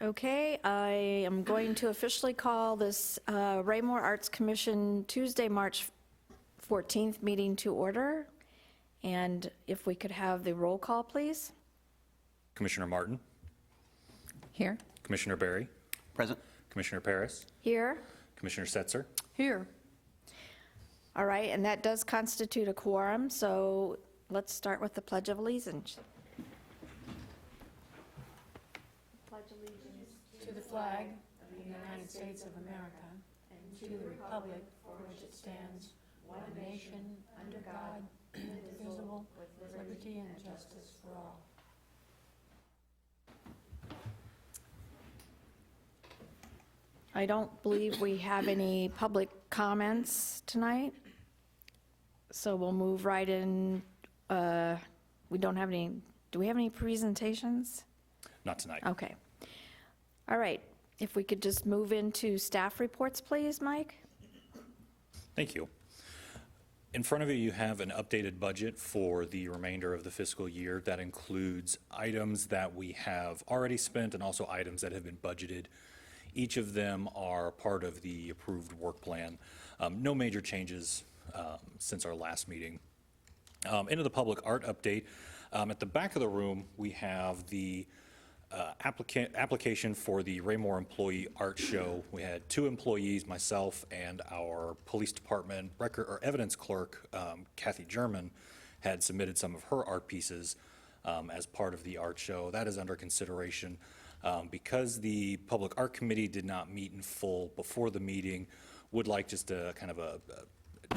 Okay, I am going to officially call this Raymore Arts Commission Tuesday, March 14th meeting to order. And if we could have the roll call, please. Commissioner Martin, Here. Commissioner Berry, Present. Commissioner Paris, Here. Commissioner Setzer. Here. All right, and that does constitute a quorum, so let's start with the Pledge of Allegiance. To the flag of the United States of America and to the republic for which it stands, one nation, under God, indivisible, with liberty and justice for all. I don't believe we have any public comments tonight, so we'll move right in. We don't have any, do we have any presentations? Not tonight. Okay. All right, if we could just move into staff reports, please, Mike? Thank you. In front of you, you have an updated budget for the remainder of the fiscal year. That includes items that we have already spent and also items that have been budgeted. Each of them are part of the approved work plan. No major changes since our last meeting. Into the public art update. At the back of the room, we have the application for the Raymore Employee Art Show. We had 2 employees, myself and our police department record or evidence clerk, Kathy German, had submitted some of her art pieces as part of the art show. That is under consideration. Because the Public Art Committee did not meet in full before the meeting, would like just a kind of a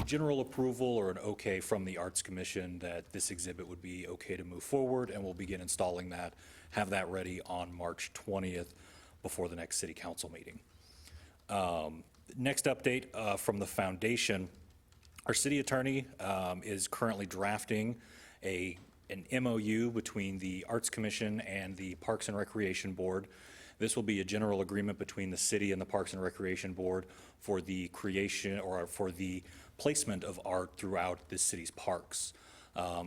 general approval or an okay from the Arts Commission that this exhibit would be okay to move forward, and we'll begin installing that, have that ready on March 20th before the next City Council meeting. Next update from the foundation, our city attorney is currently drafting an MOU between the Arts Commission and the Parks and Recreation Board. This will be a general agreement between the city and the Parks and Recreation Board for the creation or for the placement of art throughout the city's parks.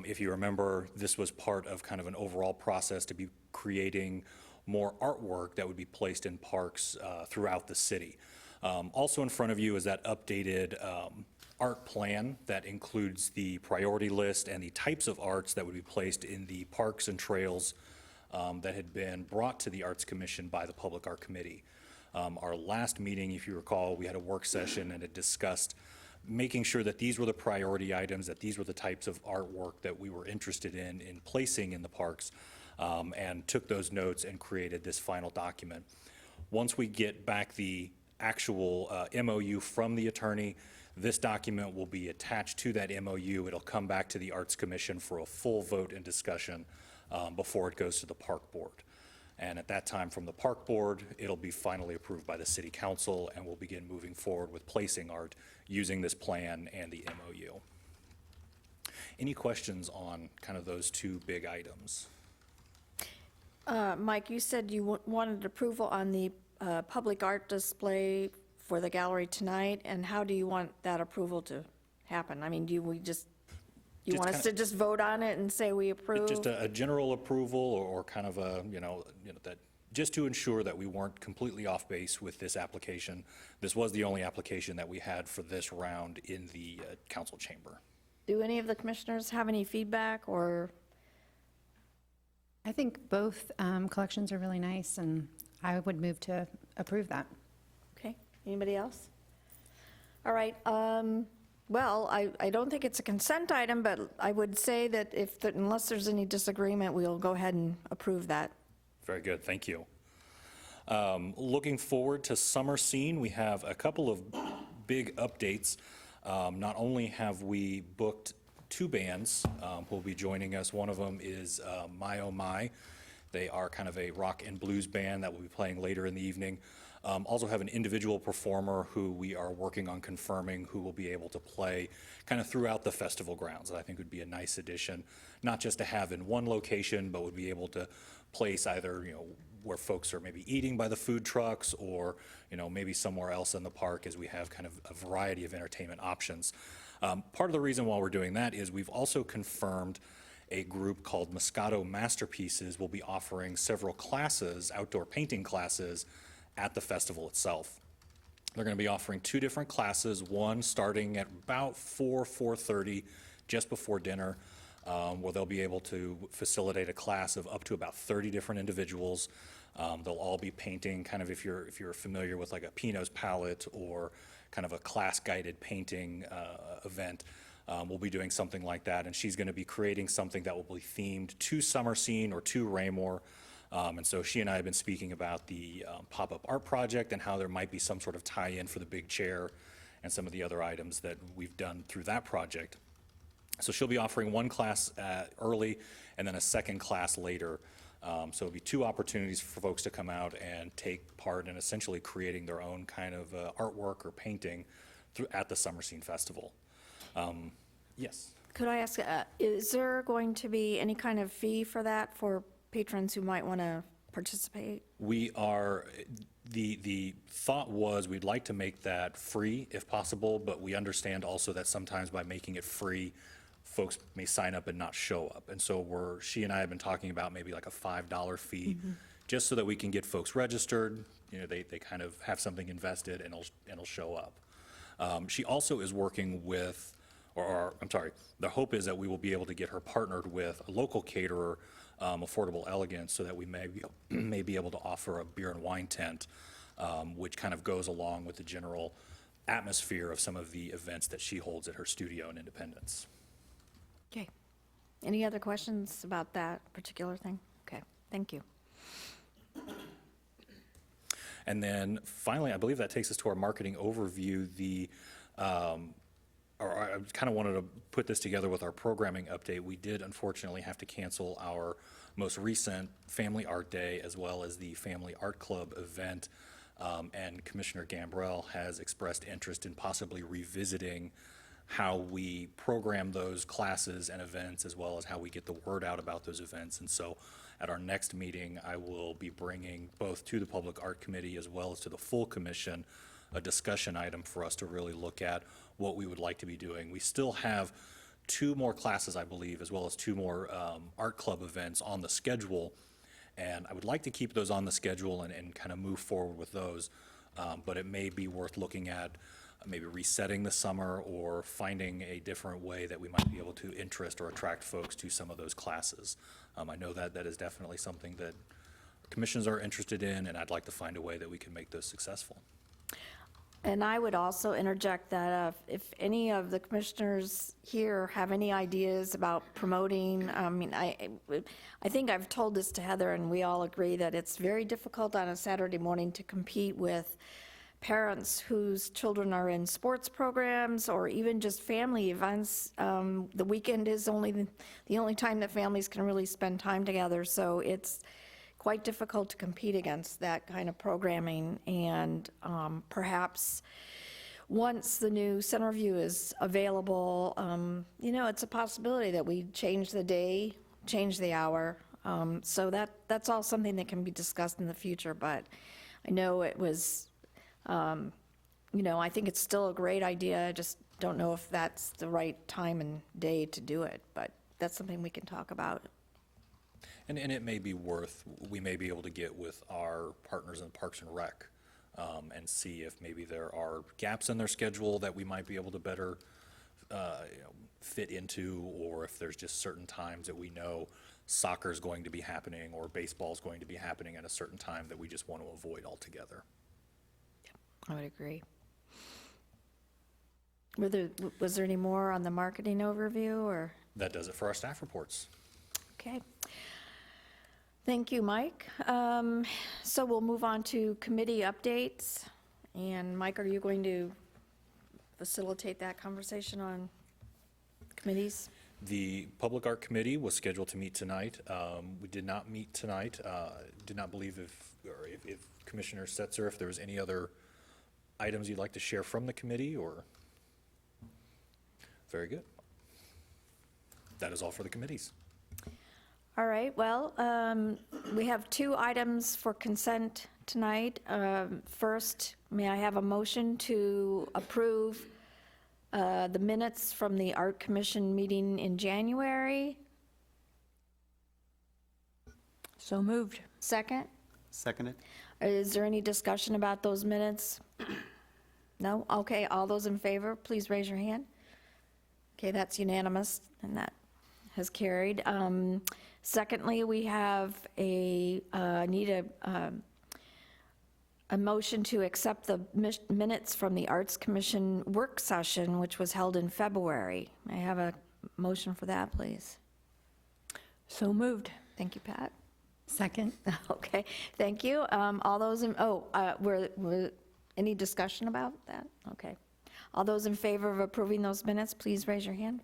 If you remember, this was part of kind of an overall process to be creating more artwork that would be placed in parks throughout the city. Also in front of you is that updated art plan that includes the priority list and the types of arts that would be placed in the parks and trails that had been brought to the Arts Commission by the Public Art Committee. Our last meeting, if you recall, we had a work session and it discussed making sure that these were the priority items, that these were the types of artwork that we were interested in placing in the parks, and took those notes and created this final document. Once we get back the actual MOU from the attorney, this document will be attached to that MOU. It'll come back to the Arts Commission for a full vote and discussion before it goes to the Park Board. And at that time, from the Park Board, it'll be finally approved by the City Council, and we'll begin moving forward with placing art using this plan and the MOU. Any questions on kind of those 2 big items? Mike, you said you wanted approval on the public art display for the gallery tonight, and how do you want that approval to happen? I mean, do we just, you want us to just vote on it and say we approve? Just a general approval or kind of a, that just to ensure that we weren't completely off base with this application. This was the only application that we had for this round in the council chamber. Do any of the commissioners have any feedback or? I think both collections are really nice, and I would move to approve that. Okay, anybody else? All right, well, I don't think it's a consent item, but I would say that unless there's any disagreement, we'll go ahead and approve that. Very good, thank you. Looking forward to summer scene, we have a couple of big updates. Not only have we booked 2 bands who will be joining us. One of them is My Oh My. They are kind of a rock and blues band that will be playing later in the evening. Also have an individual performer who we are working on confirming who will be able to play kind of throughout the festival grounds. That I think would be a nice addition, not just to have in one location, but would be able to place either, where folks are maybe eating by the food trucks or, maybe somewhere else in the park, as we have kind of a variety of entertainment options. Part of the reason why we're doing that is we've also confirmed a group called Moscato Masterpieces will be offering several classes, outdoor painting classes, at the festival itself. They're going to be offering 2 different classes, one starting at about 4:30, just before dinner, where they'll be able to facilitate a class of up to about 30 different individuals. They'll all be painting, kind of if you're familiar with like a Pinot's palette or kind of a class-guided painting event. We'll be doing something like that, and she's going to be creating something that will be themed to Summer Scene or to Raymore. And so she and I have been speaking about the pop-up art project and how there might be some sort of tie-in for the big chair and some of the other items that we've done through that project. So she'll be offering one class early and then a second class later. So it'll be 2 opportunities for folks to come out and take part in essentially creating their own kind of artwork or painting at the Summer Scene Festival. Yes. Could I ask, is there going to be any kind of fee for that for patrons who might want to participate? We are, the thought was we'd like to make that free if possible, but we understand also that sometimes by making it free, folks may sign up and not show up. And so she and I have been talking about maybe like a $5 fee, just so that we can get folks registered. You know, they kind of have something invested and it'll show up. She also is working with, I'm sorry, the hope is that we will be able to get her partnered with a local caterer, Affordable Elegance, so that we may be able to offer a beer and wine tent, which kind of goes along with the general atmosphere of some of the events that she holds at her studio in Independence. Okay. Any other questions about that particular thing? Okay, thank you. And then finally, I believe that takes us to our marketing overview. I kind of wanted to put this together with our programming update. We did unfortunately have to cancel our most recent Family Art Day as well as the Family Art Club event. And Commissioner Gambrell has expressed interest in possibly revisiting how we program those classes and events as well as how we get the word out about those events. And so at our next meeting, I will be bringing both to the Public Art Committee as well as to the full commission a discussion item for us to really look at what we would like to be doing. We still have 2 more classes, I believe, as well as 2 more art club events on the schedule. And I would like to keep those on the schedule and kind of move forward with those. But it may be worth looking at maybe resetting the summer or finding a different way that we might be able to interest or attract folks to some of those classes. I know that is definitely something that commissions are interested in, and I'd like to find a way that we can make those successful. And I would also interject that if any of the commissioners here have any ideas about promoting, I mean, I think I've told this to Heather, and we all agree that it's very difficult on a Saturday morning to compete with parents whose children are in sports programs or even just family events. The weekend is the only time that families can really spend time together, so it's quite difficult to compete against that kind of programming. And perhaps once the new Centerview is available, you know, it's a possibility that we change the day, change the hour. So that's all something that can be discussed in the future. But I know it was, you know, I think it's still a great idea. I just don't know if that's the right time and day to do it. But that's something we can talk about. And it may be we may be able to get with our partners in Parks and Rec and see if maybe there are gaps in their schedule that we might be able to better fit into, or if there's just certain times that we know soccer is going to be happening or baseball is going to be happening at a certain time that we just want to avoid altogether. I would agree. Was there any more on the marketing overview, or? That does it for our staff reports. Okay. Thank you, Mike. So we'll move on to committee updates. And Mike, are you going to facilitate that conversation on committees? The Public Art Committee was scheduled to meet tonight. We did not meet tonight. Did not believe if Commissioner Setzer, if there was any other items you'd like to share from the committee, or? Very good. That is all for the committees. All right, well, we have 2 items for consent tonight. First, may I have a motion to approve the minutes from the Art Commission meeting in January? So moved. Second? Seconded. Is there any discussion about those minutes? No? Okay, all those in favor, please raise your hand. Okay, that's unanimous, and that has carried. Secondly, we have need a motion to accept the minutes from the Arts Commission work session, which was held in February. May I have a motion for that, please? So moved. Thank you, Pat. Second. Okay, thank you. All those in, were any discussion about that? Okay. All those in favor of approving those minutes, please raise your hand.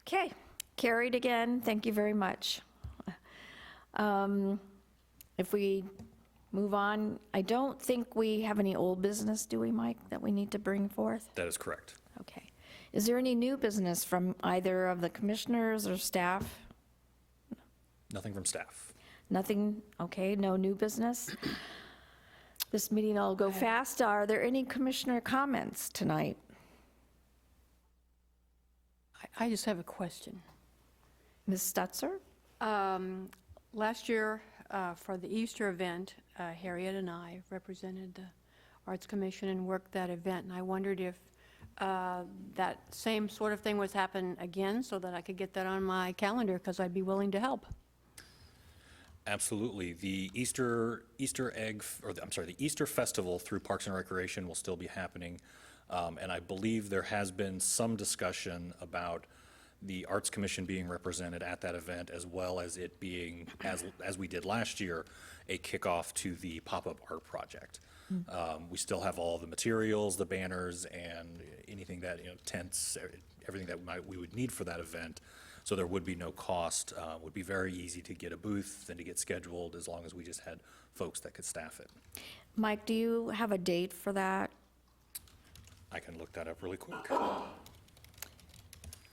Okay, carried again. Thank you very much. If we move on, I don't think we have any old business, do we, Mike, that we need to bring forth? That is correct. Okay. Is there any new business from either of the commissioners or staff? Nothing from staff. Nothing? Okay, no new business. This meeting will go fast. Are there any commissioner comments tonight? I just have a question. Ms. Stutzer? Last year, for the Easter event, Harriet and I represented the Arts Commission and worked that event, and I wondered if that same sort of thing was happen again, so that I could get that on my calendar, because I'd be willing to help. Absolutely. The Easter Festival through Parks and Recreation will still be happening. And I believe there has been some discussion about the Arts Commission being represented at that event, as well as it being, as we did last year, a kickoff to the pop-up art project. We still have all the materials, the banners, and anything that, tents, everything that we would need for that event. So there would be no cost. Would be very easy to get a booth and to get scheduled, as long as we just had folks that could staff it. Mike, do you have a date for that? I can look that up really quick.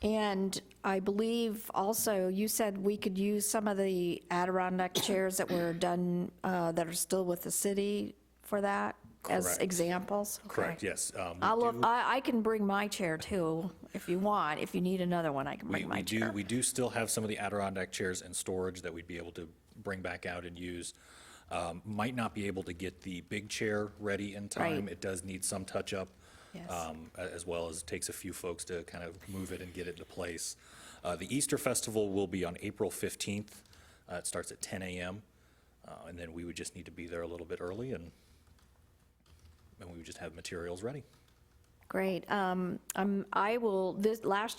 And I believe also, you said we could use some of the Adirondack chairs that were done, that are still with the city for that as Correct. examples? Correct, Okay. yes. I can bring my chair too, if you want. If you need another one, I can bring my chair. We do still have some of the Adirondack chairs in storage that we'd be able to bring back out and use. Might not be able to get the big chair ready in time. Right. It does need some touch-up. Yes. As well as it takes a few folks to kind of move it and get it into place. The Easter Festival will be on April 15th. It starts at 10 a.m. And then we would just need to be there a little bit early, and we would just have materials ready. Great. Last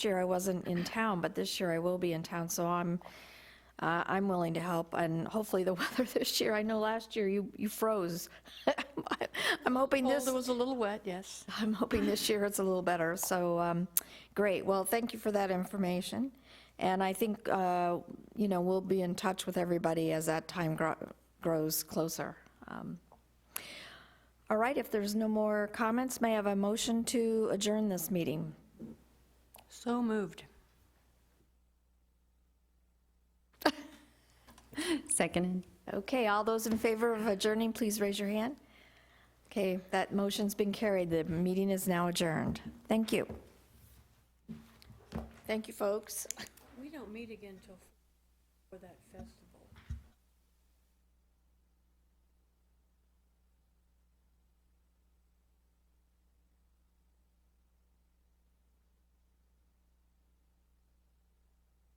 year I wasn't in town, but this year I will be in town, so I'm willing to help, and hopefully the weather this year, I know last year you froze. I'm hoping It was a little wet, yes. I'm hoping this year it's a little better, so, great. Well, thank you for that information. And I think, we'll be in touch with everybody as that time grows closer. All right, if there's no more comments, may I have a motion to adjourn this meeting? So moved. Seconded. Okay, all those in favor of adjourning, please raise your hand. Okay, that motion's been carried. The meeting is now adjourned. Thank you. Thank you, folks. We don't meet again till for that festival.